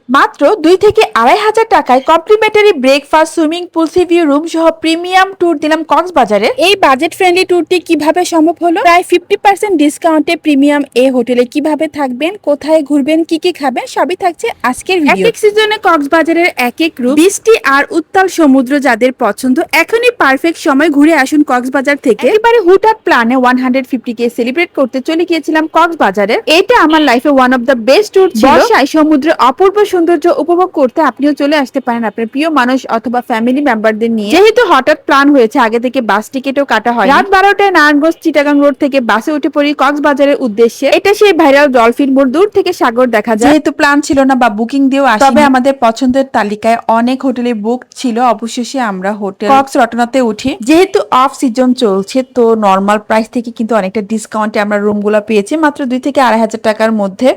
মাত্র 2 থেকে 2,500 টাকায় complimentary breakfast, swimming pool, sea view room সহ প্রিমিয়াম ট্যুর দিলাম কক্সবাজারে। এই বাজেট ফ্রেন্ডলি ট্যুরটি কিভাবে সম্ভব হলো? প্রায় 50% ডিসকাউন্টে প্রিমিয়াম এই হোটেলে কিভাবে থাকবেন, কোথায় ঘুরবেন, কি কি খাবেন, সবই থাকছে আজকের ভিডিও। এক এক সিজনে কক্সবাজারের এক এক রূপ, বৃষ্টি আর উত্তাল সমুদ্র যাদের পছন্দ, এখনই পারফেক্ট সময়। ঘুরে আসুন কক্সবাজার থেকে। একেবারে হুটহাট প্ল্যানে 150K সেলিব্রেট করতে চলে গিয়েছিলাম কক্সবাজারে। এটা আমার লাইফে one of the best tour ছিল। বর্ষায় সমুদ্রের অপূর্ব সৌন্দর্য উপভোগ করতে আপনিও চলে আসতে পারেন আপনার প্রিয় মানুষ অথবা ফ্যামিলি মেম্বারদের নিয়ে। যেহেতু হঠাৎ প্ল্যান হয়েছে, আগে থেকে বাস টিকিটও কাটা হয়। রাত 12টায় নারায়ণগঞ্জ চিটাগাং রোড থেকে বাসে উঠে পড়ি কক্সবাজারের উদ্দেশ্যে। এটা সেই ভাইরাল ডলফিন মোড়, দূর থেকে সাগর দেখা যায়। যেহেতু প্ল্যান ছিল না বা বুকিং দিয়েও আসি, তবে আমাদের পছন্দের তালিকায় অনেক হোটেলে বুক ছিল। অবশেষে আমরা হোটেল কক্স রটনাতে উঠি। যেহেতু অফ সিজন চলছে, তো নর্মাল প্রাইস থেকে কিন্তু অনেকটা ডিসকাউন্টে আমরা রুমগুলো পেয়েছি মাত্র 2 থেকে 2,500 টাকার মধ্যে।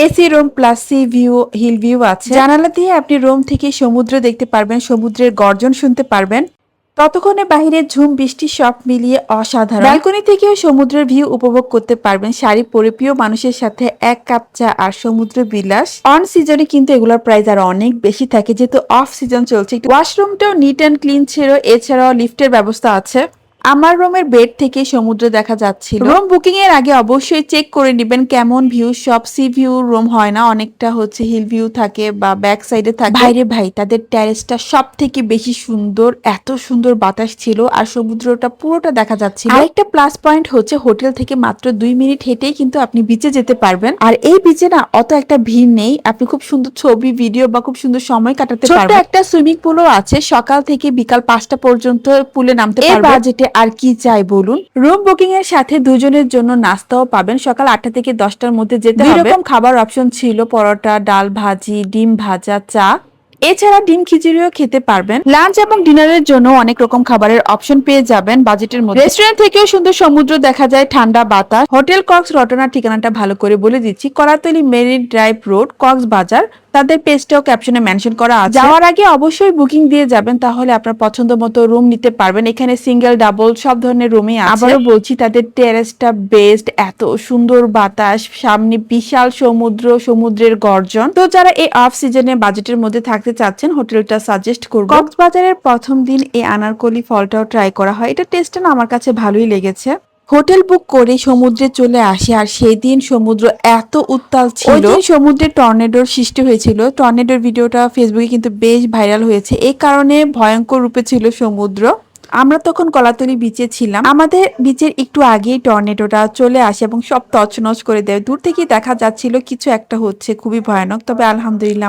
AC room plus sea view, hill view আছে। জানালা দিয়ে আপনি রুম থেকে সমুদ্র দেখতে পারবেন, সমুদ্রের গর্জন শুনতে পারবেন। ততক্ষণে বাহিরে ঝুম বৃষ্টি সব মিলিয়ে অসাধারণ। ব্যালকনি থেকেও সমুদ্রের ভিউ উপভোগ করতে পারবেন শাড়ি পরে প্রিয় মানুষের সাথে 1 কাপ চা আর সমুদ্র বিলাস। অন সিজনে কিন্তু এগুলোর প্রাইস আর অনেক বেশি থাকে, যেহেতু অফ সিজন চলছে। ওয়াশরুমটাও নিট অ্যান্ড ক্লিন ছিল, এছাড়াও লিফটের ব্যবস্থা আছে। আমার রুমের বেড থেকে সমুদ্র দেখা যাচ্ছিল। রুম বুকিং এর আগে অবশ্যই চেক করে নেবেন কেমন ভিউ। সব সি ভিউ রুম হয় না, অনেকটা হচ্ছে হিল ভিউ থাকে বা ব্যাক সাইডে থাকে। ভাইরে ভাই, তাদের টেরেসটা সব থেকে বেশি সুন্দর, এত সুন্দর বাতাস ছিল আর সমুদ্রটা পুরোটা দেখা যাচ্ছিল। আরেকটা প্লাস পয়েন্ট হচ্ছে হোটেল থেকে মাত্র 2 মিনিট হেঁটেই কিন্তু আপনি বিচে যেতে পারবেন। আর এই বিচে না অত একটা ভিড় নেই, আপনি খুব সুন্দর ছবি, ভিডিও বা খুব সুন্দর সময় কাটাতে পারবেন। ছোট্ট একটা সুইমিং পুলও আছে, সকাল থেকে বিকাল 5টা পর্যন্ত পুলে নামতে পারবেন। এই বাজেটে আর কি চাই বলুন। রুম বুকিং এর সাথে দুজনের জন্য নাস্তাও পাবেন। সকাল 8টা থেকে 10টার মধ্যে যেতে হবে। এরকম খাবার অপশন ছিল, পরোটা, ডাল ভাজি, ডিম ভাজা, চা, এছাড়া ডিম খিচুড়িও খেতে পারবেন। লাঞ্চ এবং ডিনারের জন্য অনেক রকম খাবারের অপশন পেয়ে যাবেন বাজেটের মধ্যে। রেস্টুরেন্ট থেকেও সুন্দর সমুদ্র দেখা যায়, ঠান্ডা বাতাস। হোটেল কক্স রটনার ঠিকানাটা ভালো করে বলে দিচ্ছি, Kolatoli marine drive road, Cox's Bazar. তাদের পেজটাও ক্যাপশনে মেনশন করা আছে। যাওয়ার আগে অবশ্যই বুকিং দিয়ে যাবেন, তাহলে আপনার পছন্দ মতো রুম নিতে পারবেন। এখানে সিঙ্গেল, ডাবল সব ধরনের রুমই আছে। আবারও বলছি, তাদের টেরেসটা বেস্ট, এত সুন্দর বাতাস, সামনে বিশাল সমুদ্র, সমুদ্রের গর্জন। তো যারা এই অফ সিজনে বাজেটের মধ্যে থাকতে চাচ্ছেন, হোটেলটা সাজেস্ট করব। কক্সবাজারের প্রথম দিন এই আনারকলি ফলটাও ট্রাই করা হয়। এটা টেস্টটা না আমার কাছে ভালোই লেগেছে। হোটেল বুক করে সমুদ্রে চলে আসে, আর সেই দিন সমুদ্র এত উত্তাল ছিল। ওই দিন সমুদ্রে টর্নেডোর সৃষ্টি হয়েছিল। টর্নেডোর ভিডিওটা ফেসবুকে কিন্তু বেশ ভাইরাল হয়েছে, এই কারণে ভয়ঙ্কর রূপে ছিল সমুদ্র। আমরা তখন কলাতলি বিচে ছিলাম। আমাদের বিচের একটু আগেই টর্নেডোটা চলে আসে এবং সব তছনছ করে দেয়। দূর থেকে দেখা যাচ্ছিল কিছু একটা হচ্ছে, খুবই ভয়ানক। তবে আলহামদুলিল্লাহ